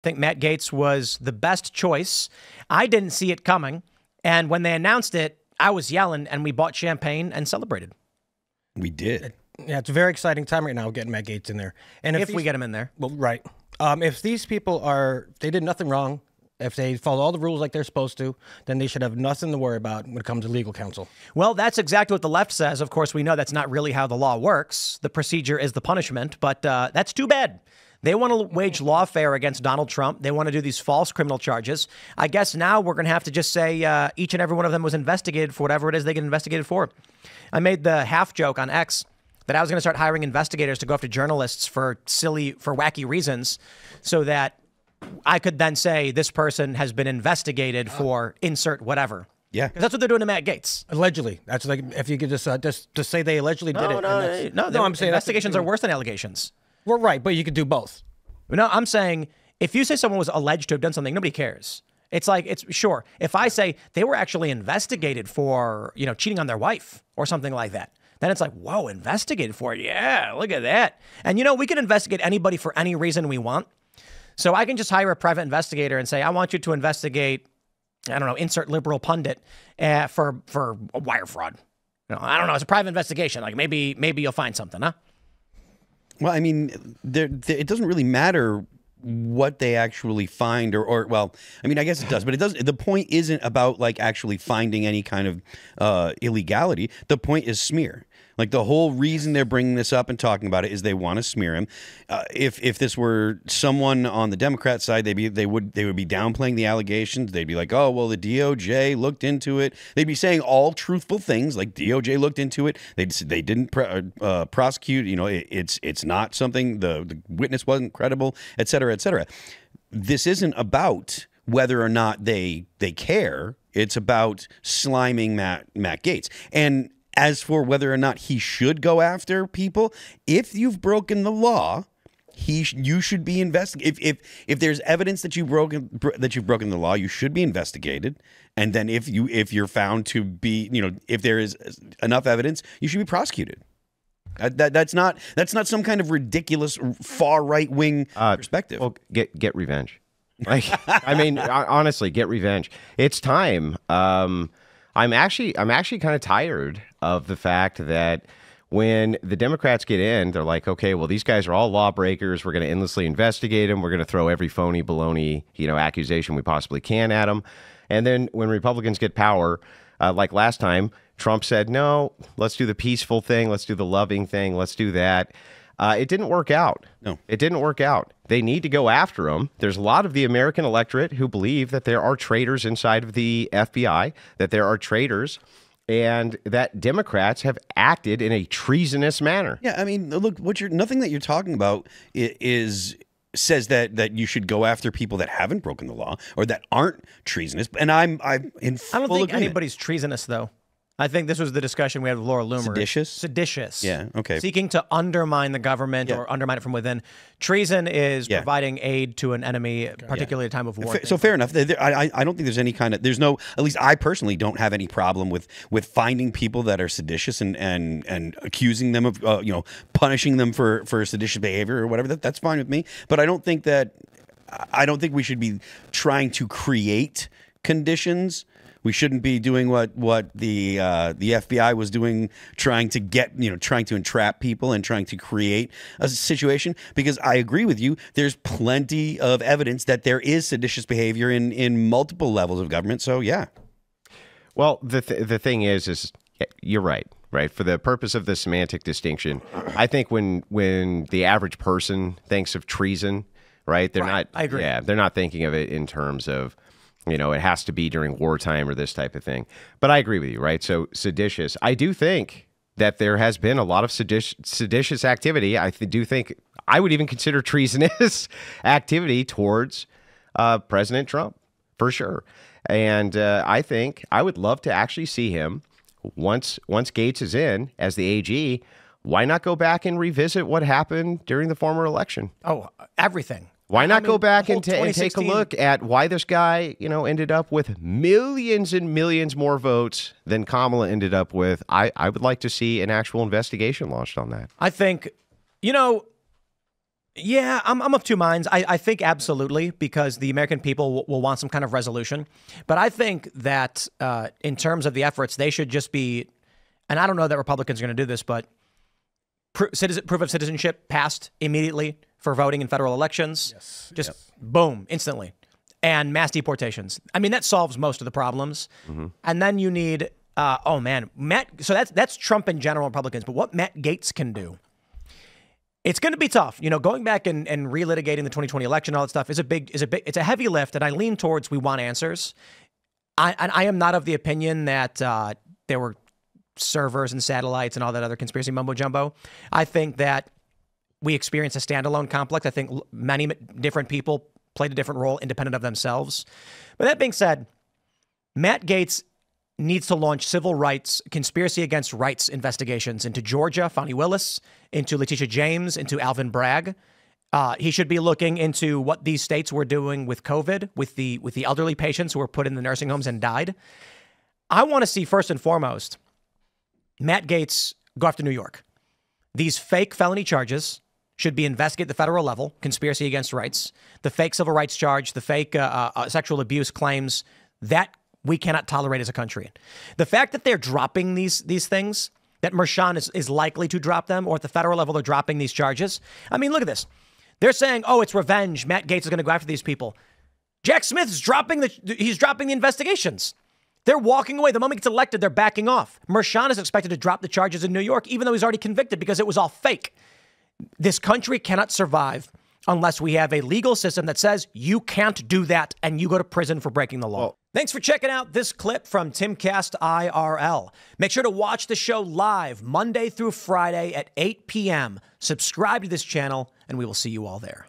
think Matt Gaetz was the best choice. I didn't see it coming. And when they announced it, I was yelling and we bought champagne and celebrated. We did. Yeah, it's a very exciting time right now getting Matt Gaetz in there. And if we get him in there. Well, right. If these people they did nothing wrong, if they follow all the rules like they're supposed to, then they should have nothing to worry about when it comes to legal counsel. Well, that's exactly what the left says. Of course, we know that's not really how the law works. The procedure is the punishment, but that's too bad. They want to wage lawfare against Donald Trump. They want to do these false criminal charges. I guess now we're going to have to just say each and every one of them was investigated for whatever it is they get investigated for. I made the half joke on X that I was going to start hiring investigators to go after journalists for wacky reasons so that I could then say this person has been investigated for insert whatever. Yeah. Because that's what they're doing to Matt Gaetz. Allegedly. That's like, if you could just say they allegedly did it. No, I'm saying investigations are worse than allegations. We're right, but you could do both. No, I'm saying if you say someone was alleged to have done something, nobody cares. It's like, it's sure. If I say they were actually investigated for, cheating on their wife or something like that, then it's like, whoa, investigated for it. Yeah, look at that. And, we can investigate anybody for any reason we want. So I can just hire a private investigator and say, I want you to investigate, I don't know, insert liberal pundit for wire fraud. I don't know. It's a private investigation. Like maybe you'll find something, huh? Well, I mean, it doesn't really matter what they actually find or well, I mean, I guess it does, but it doesn't. The point isn't about like actually finding any kind of illegality. The point is smear. Like the whole reason they're bringing this up and talking about it is they want to smear him. If this were someone on the Democrat side, they would be downplaying the allegations. They'd be like, oh well, the DOJ looked into it. They'd be saying all truthful things like DOJ looked into it. They didn't prosecute. It's not something. The witness wasn't credible, et cetera, et cetera. This isn't about whether or not they care. It's about sliming Matt Gaetz. And as for whether or not he should go after people, if you've broken the law, you should be investigated. If there's evidence that you've broken the law, you should be investigated. And then if you're found to be, if there is enough evidence, you should be prosecuted. That's not some kind of ridiculous far right wing perspective. Well, get revenge. Like, I mean, honestly, get revenge. It's time. I'm actually kind of tired of the fact that when the Democrats get in, they're like, okay, well, these guys are all lawbreakers. We're going to endlessly investigate them. We're going to throw every phony baloney, accusation we possibly can at them. And then when Republicans get power, like last time, Trump said, no, let's do the peaceful thing. Let's do the loving thing. Let's do that. It didn't work out. No, it didn't work out. They need to go after them. There's a lot of the American electorate who believe that there are traitors inside of the FBI, that there are traitors, and that Democrats have acted in a treasonous manner. Yeah, I mean, look, nothing that you're talking about says that you should go after people that haven't broken the law or that aren't treasonous. And I'm in full I don't think agreement. anybody's treasonous, though. I think this was the discussion we had with Laura Loomer. Seditious. Yeah, okay. Seeking to undermine the government or undermine it from within. Treason is providing aid to an enemy, particularly at a time of war. So fair enough. I don't think there's any kind of, at least I personally don't have any problem with finding people that are seditious and accusing them of, punishing them for seditious behavior or whatever. That's fine with me. But I don't think we should be trying to create conditions. We shouldn't be doing what the FBI was doing, trying to entrap people and trying to create a situation. Because I agree with you, there's plenty of evidence that there is seditious behavior in multiple levels of government. So yeah. Well, the thing is you're right. Right. For the purpose of the semantic distinction, I think when the average person thinks of treason, right, they're not. I agree. Yeah, they're not thinking of it in terms of, it has to be during wartime or this type of thing. But I agree with you, right? So seditious. I do think that there has been a lot of seditious activity. I do think I would even consider treasonous activity towards President Trump, for sure. And I think I would love to actually see him, once Gaetz is in as the AG, why not go back and revisit what happened during the former election? Oh, everything. Why not go back and take a look at why this guy, ended up with millions and millions more votes than Kamala ended up with? I would like to see an actual investigation launched on that. I think, Yeah, I'm of two minds. I think absolutely, because the American people will want some kind of resolution. But I think that in terms of the efforts, they should just be, and I don't know that Republicans are going to do this, but proof of citizenship passed immediately for voting in federal elections. Yes. Just boom, instantly. And mass deportations. I mean, that solves most of the problems. And then you need, so that's Trump and general Republicans. But what Matt Gaetz can do, it's going to be tough. You know, going back and relitigating the 2020 election, all that stuff it's a heavy lift. And I lean towards we want answers. I am not of the opinion that there were servers and satellites and all that other conspiracy mumbo jumbo. I think that we experienced a standalone complex. I think many different people played a different role independent of themselves. But that being said, Matt Gaetz needs to launch civil rights, conspiracy against rights investigations into Georgia, Fani Willis, into Letitia James, into Alvin Bragg. He should be looking into what these states were doing with COVID, with the elderly patients who were put in the nursing homes and died. I want to see, first and foremost, Matt Gaetz go after New York. These fake felony charges should be investigated at the federal level, conspiracy against rights, the fake civil rights charge, the fake sexual abuse claims, that we cannot tolerate as a country. The fact that they're dropping these things, that Mershon is likely to drop them, or at the federal level they're dropping these charges. I mean, look at this. They're saying, oh, it's revenge. Matt Gaetz is going to go after these people. Jack Smith's dropping the investigations. They're walking away. The moment he gets elected, they're backing off. Mershon is expected to drop the charges in New York, even though he's already convicted because it was all fake. This country cannot survive unless we have a legal system that says you can't do that and you go to prison for breaking the law. Well, thanks for checking out this clip from Timcast IRL. Make sure to watch the show live Monday through Friday at 8 p.m. Subscribe to this channel, and we will see you all there.